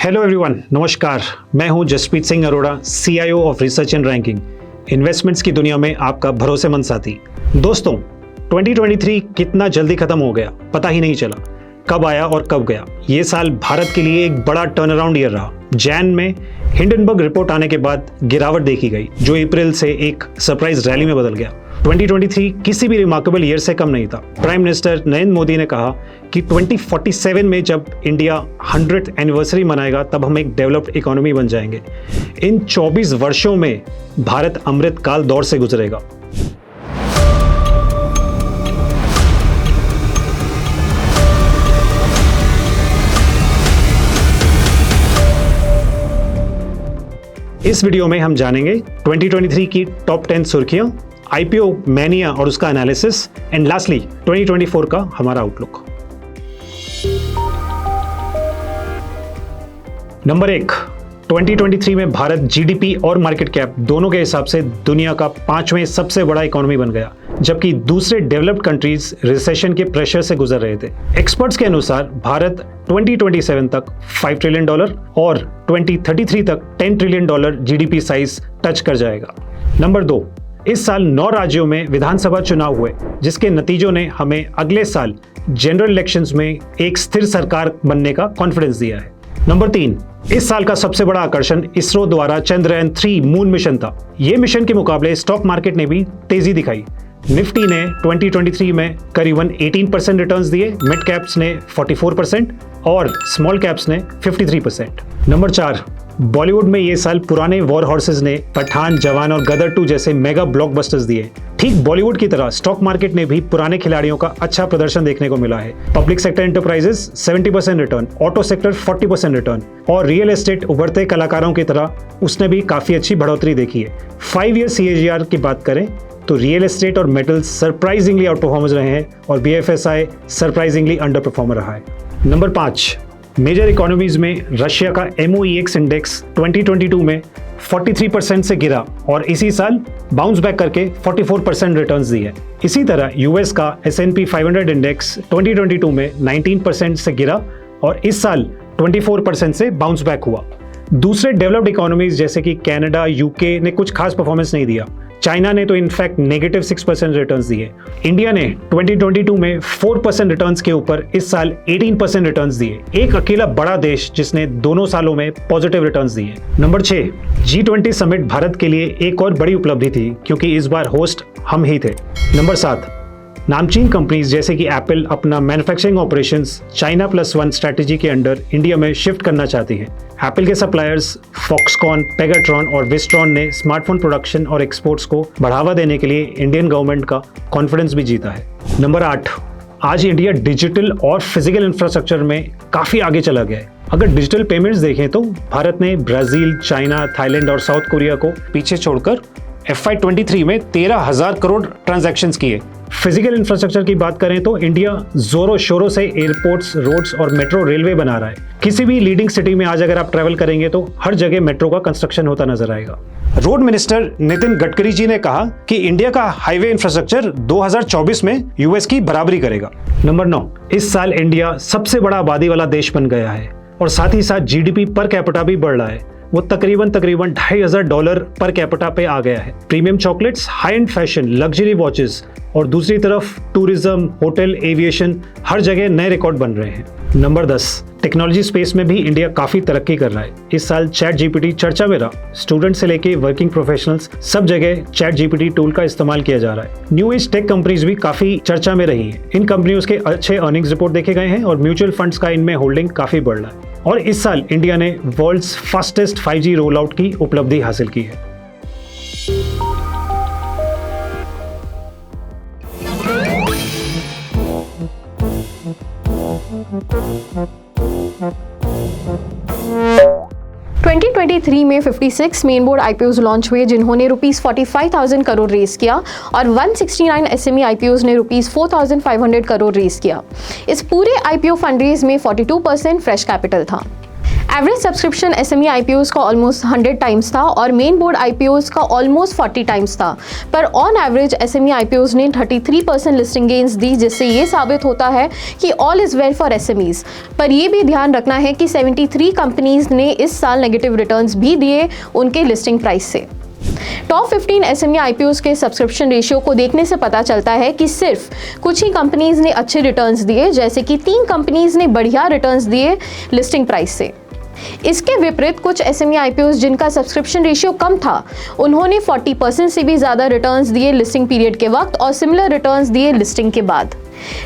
Hello everyone, नमस्कार। मैं हूं Jaspreet Singh Arora, CIO of research and ranking. Investments की दुनिया में आपका भरोसेमंद साथी। दोस्तों, 2023 कितना जल्दी खत्म हो गया पता ही नहीं चला। कब आया और कब गया। ये साल भारत के लिए एक बड़ा टर्न अराउंड ईयर रहा। जैन में हिंडनबर्ग रिपोर्ट आने के बाद गिरावट देखी गई, जो अप्रैल से एक सरप्राइज रैली में बदल गया। 2023 किसी भी रिमार्केबल ईयर से कम नहीं था। प्राइम मिनिस्टर नरेंद्र मोदी ने कहा कि 2047 में जब इंडिया 100th एनिवर्सरी मनाएगा तब हम एक डेवलप्ड इकोनॉमी बन जाएंगे। इन 24 वर्षों में भारत अमृतकाल दौर से गुजरेगा। इस वीडियो में हम जानेंगे 2023 की टॉप 10 सुर्खियां, IPO मैनिया और उसका एनालिसिस, एंड लास्टली 2024 का हमारा आउटलुक। नंबर 1, 2023 में भारत GDP और मार्केट कैप दोनों के हिसाब से दुनिया का 5वें सबसे बड़ा इकोनॉमी बन गया, जबकि दूसरे डेवलप्ड कंट्रीज रिसेशन के प्रेशर से गुजर रहे थे। एक्सपर्ट्स के अनुसार भारत 2027 तक $5 ट्रिलियन और 2033 तक $10 ट्रिलियन GDP साइज टच कर जाएगा। नंबर 2, इस साल 9 राज्यों में विधानसभा चुनाव हुए, जिसके नतीजों ने हमें अगले साल जनरल इलेक्शंस में एक स्थिर सरकार बनने का कॉन्फिडेंस दिया है। नंबर 3, इस साल का सबसे बड़ा आकर्षण इसरो द्वारा चंद्रयान-3 मून मिशन था। ये मिशन के मुकाबले स्टॉक मार्केट ने भी तेजी दिखाई। निफ्टी ने 2023 में करीबन 18% रिटर्न्स दिए, मिड कैप्स ने 44% और स्मॉल कैप्स ने 53%। नंबर 4, बॉलीवुड में ये साल पुराने वॉर हॉर्सेस ने पठान, जवान और गदर 2 जैसे मेगा ब्लॉकबस्टर्स दिए। ठीक बॉलीवुड की तरह स्टॉक मार्केट ने भी पुराने खिलाड़ियों का अच्छा प्रदर्शन देखने को मिला है। Public sector enterprises 70% return, auto sector 40% return और रियल एस्टेट उभरते कलाकारों की तरह उसने भी काफी अच्छी बढ़ोतरी देखी है। 5 ईयर CAGR की बात करें तो रियल एस्टेट और मेटल्स सरप्राइजिंगली आउट परफॉर्मर्स रहे हैं और BFSI सरप्राइजिंगली अंडर परफॉर्मर रहा है। नंबर 5, मेजर इकोनॉमीज में रशिया का MOEX इंडेक्स 2022 में 43% से गिरा और इसी साल बाउंस बैक करके 44% रिटर्न्स दिए। इसी तरह US का S&P 500 इंडेक्स 2022 में 19% से गिरा और इस साल 24% से बाउंस बैक हुआ। दूसरे डेवलप्ड इकोनॉमीज जैसे कि कनाडा, UK ने कुछ खास परफॉर्मेंस नहीं दिया। चाइना ने तो इनफैक्ट -6% रिटर्न्स दिए। इंडिया ने 2022 में 4% रिटर्न्स के ऊपर इस साल 18% रिटर्न्स दिए। एक अकेला बड़ा देश जिसने दोनों सालों में पॉजिटिव रिटर्न्स दिए। नंबर 6, G20 समिट भारत के लिए एक और बड़ी उपलब्धि थी, क्योंकि इस बार होस्ट हम ही थे। नंबर 7, नामचीन कंपनीज जैसे कि एप्पल अपना मैन्युफैक्चरिंग ऑपरेशंस चाइना +1 स्ट्रैटेजी के अंडर इंडिया में शिफ्ट करना चाहती हैं। एप्पल के सप्लायर्स फॉक्सकॉन, पेगाट्रॉन और विस्ट्रॉन ने स्मार्टफोन प्रोडक्शन और एक्सपोर्ट्स को बढ़ावा देने के लिए इंडियन गवर्नमेंट का कॉन्फिडेंस भी जीता है। नंबर 8, आज इंडिया डिजिटल और फिजिकल इंफ्रास्ट्रक्चर में काफी आगे चला गया है। अगर डिजिटल पेमेंट्स देखें तो भारत ने ब्राजील, चाइना, थाईलैंड और साउथ कोरिया को पीछे छोड़कर FY23 में 13,000 करोड़ ट्रांजैक्शंस किए। फिजिकल इंफ्रास्ट्रक्चर की बात करें तो इंडिया जोरों शोरों से एयरपोर्ट्स, रोड्स और मेट्रो रेलवे बना रहा है। किसी भी लीडिंग सिटी में आज अगर आप ट्रैवल करेंगे तो हर जगह मेट्रो का कंस्ट्रक्शन होता नजर आएगा। रोड मिनिस्टर नितिन गडकरी जी ने कहा कि इंडिया का हाईवे इंफ्रास्ट्रक्चर 2024 में US की बराबरी करेगा। नंबर 9, इस साल इंडिया सबसे बड़ा आबादी वाला देश बन गया है और साथ ही साथ GDP पर कैपिटा भी बढ़ रहा है। वो तकरीबन $2,500 पर कैपिटा पे आ गया है। Premium chocolates, high and fashion, luxury watches और दूसरी तरफ टूरिज्म, होटल, एविएशन, हर जगह नए रिकॉर्ड बन रहे हैं। नंबर 10, टेक्नोलॉजी स्पेस में भी इंडिया काफी तरक्की कर रहा है। इस साल ChatGPT चर्चा में रहा। स्टूडेंट से लेके वर्किंग प्रोफेशनल्स सब जगह ChatGPT टूल का इस्तेमाल किया जा रहा है। न्यू एज टेक कंपनीज भी काफी चर्चा में रही हैं। इन कंपनियों के अच्छे अर्निंग्स रिपोर्ट देखे गए हैं और म्यूचुअल फंड्स का इनमें होल्डिंग काफी बढ़ रहा है। और इस साल इंडिया ने world's fastest 5G roll out की उपलब्धि हासिल की है। में 56 मेन बोर्ड IPOs लॉन्च हुए, जिन्होंने ₹45,000 करोड़ रेस किया और 169 SME IPOs ने ₹4,500 करोड़ रेस किया। इस पूरे IPO फंडरेज में 42% फ्रेश कैपिटल था। एवरेज सब्सक्रिप्शन एसएमई आईपीओज का ऑलमोस्ट 100 टाइम्स था और मेन बोर्ड आईपीओज का ऑलमोस्ट 40 टाइम्स था, पर ऑन एवरेज एसएमई आईपीओज ने 33% लिस्टिंग गेन्स दी, जिससे ये साबित होता है कि all is well for SMEs. पर ये भी ध्यान रखना है कि 73 कंपनीज ने इस साल नेगेटिव रिटर्न्स भी दिए उनके लिस्टिंग प्राइस से। टॉप 15 एसएमई आईपीओज के सब्सक्रिप्शन रेशियो को देखने से पता चलता है कि सिर्फ कुछ ही कंपनीज ने अच्छे रिटर्न्स दिए, जैसे कि 3 कंपनीज ने बढ़िया रिटर्न्स दिए लिस्टिंग प्राइस से। इसके विपरीत कुछ एसएमई आईपीओज जिनका सब्सक्रिप्शन रेशियो कम था, उन्होंने 40% से भी ज़्यादा रिटर्न्स दिए लिस्टिंग पीरियड के वक्त और सिमिलर रिटर्न्स दिए लिस्टिंग के बाद।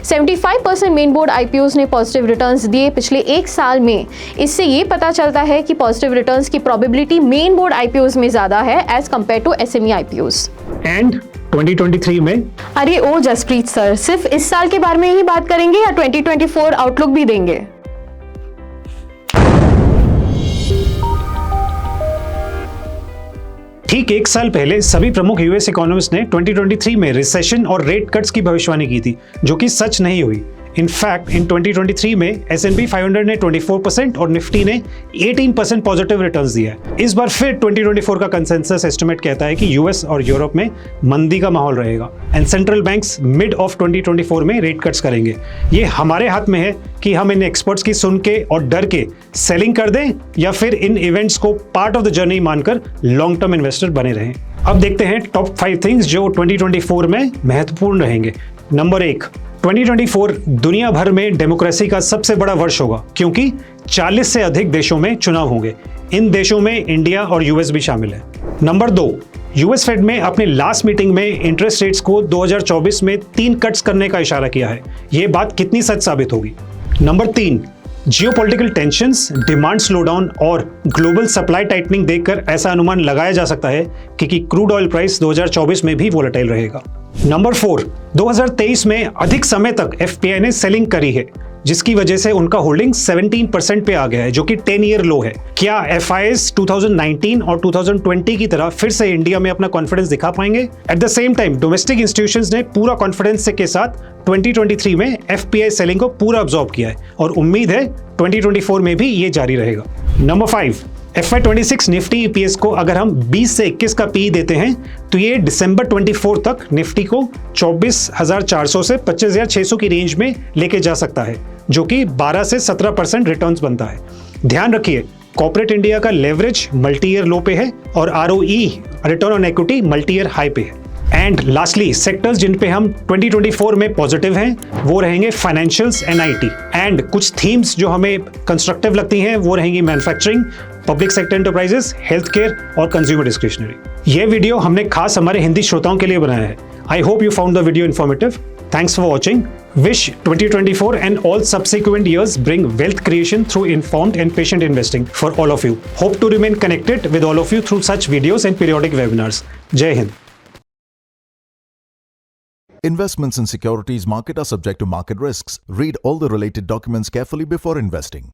75% मेन बोर्ड आईपीओज ने पॉजिटिव रिटर्न्स दिए पिछले एक साल में। इससे ये पता चलता है कि पॉजिटिव रिटर्न्स की प्रोबेबिलिटी मेन बोर्ड आईपीओज में ज़्यादा है as compare to SME IPOs. And 2023 में अरे ओ जसप्रीत सर, सिर्फ इस साल के बारे में ही बात करेंगे या 2024 आउटलुक भी देंगे? ठीक एक साल पहले सभी प्रमुख यूएस इकोनॉमिस्ट ने 2023 में रिसेशन और रेट कट्स की भविष्यवाणी की थी, जो कि सच नहीं हुई। इनफैक्ट इन 2023 में S&P 500 ने 24% और निफ्टी ने 18% पॉजिटिव रिटर्न्स दिया है। इस बार फिर 2024 का कंसेंसस एस्टिमेट कहता है कि यूएस और यूरोप में मंदी का माहौल रहेगा and central banks mid of 2024 में रेट कट्स करेंगे। ये हमारे हाथ में है कि हम इन एक्सपर्ट्स की सुन के और डर के सेलिंग कर दें या फिर इन इवेंट्स को पार्ट ऑफ द जर्नी मानकर लॉन्ग टर्म इन्वेस्टर बने रहें। अब देखते हैं टॉप 5 थिंग्स जो 2024 में महत्वपूर्ण रहेंगे। नंबर 1, 2024 दुनिया भर में डेमोक्रेसी का सबसे बड़ा वर्ष होगा, क्योंकि 40 से अधिक देशों में चुनाव होंगे। इन देशों में इंडिया और यूएस भी शामिल है। नंबर 2, यूएस फेड ने अपने लास्ट मीटिंग में इंटरेस्ट रेट्स को 2024 में 3 कट्स करने का इशारा किया है। ये बात कितनी सच साबित होगी? Number 3, geopolitical tensions, demand slowdown और ग्लोबल सप्लाई टाइटनिंग देखकर ऐसा अनुमान लगाया जा सकता है कि क्रूड ऑयल प्राइस 2024 में भी वोलेटाइल रहेगा। नंबर 4, 2023 में अधिक समय तक एफपीआई ने सेलिंग करी है, जिसकी वजह से उनका होल्डिंग 17% पे आ गया है, जो कि 10 ईयर लो है। क्या एफआईएस 2019 और 2020 की तरह फिर से इंडिया में अपना कॉन्फिडेंस दिखा पाएंगे? At the same time domestic institutions ने पूरा कॉन्फिडेंस के साथ 2023 में एफपीआई सेलिंग को पूरा अब्सॉर्ब किया है और उम्मीद है 2024 में भी ये जारी रहेगा। नंबर 5, FY26 निफ्टी ईपीएस को अगर हम 20 से 21 का पी देते हैं तो ये दिसंबर 24 तक निफ्टी को 24,400 से 25,600 की रेंज में लेके जा सकता है, जो कि 12 से 17% रिटर्न्स बनता है। ध्यान रखिए, कॉर्पोरेट इंडिया का लेवरेज मल्टी ईयर लो पे है और ROE return on equity multi year high पे है। एंड लास्टली, सेक्टर्स जिन पे हम 2024 में पॉजिटिव हैं वो रहेंगे फाइनेंशियल्स एंड आईटी। एंड कुछ थीम्स जो हमें कंस्ट्रक्टिव लगती हैं वो रहेंगी manufacturing, public sector enterprises, health care और कंज्यूमर डिस्क्रिशनरी। ये वीडियो हमने खास हमारे हिंदी श्रोताओं के लिए बनाया है। I hope you found the video informative. Thanks for watching. Wish 2024 and all subsequent years bring wealth creation through informed and patient investing for all of you. Hope to remain connected with all of you through such videos and periodic webinars. Jai Hind. Investments in securities market are subject to market risks. Read all the related documents carefully before investing.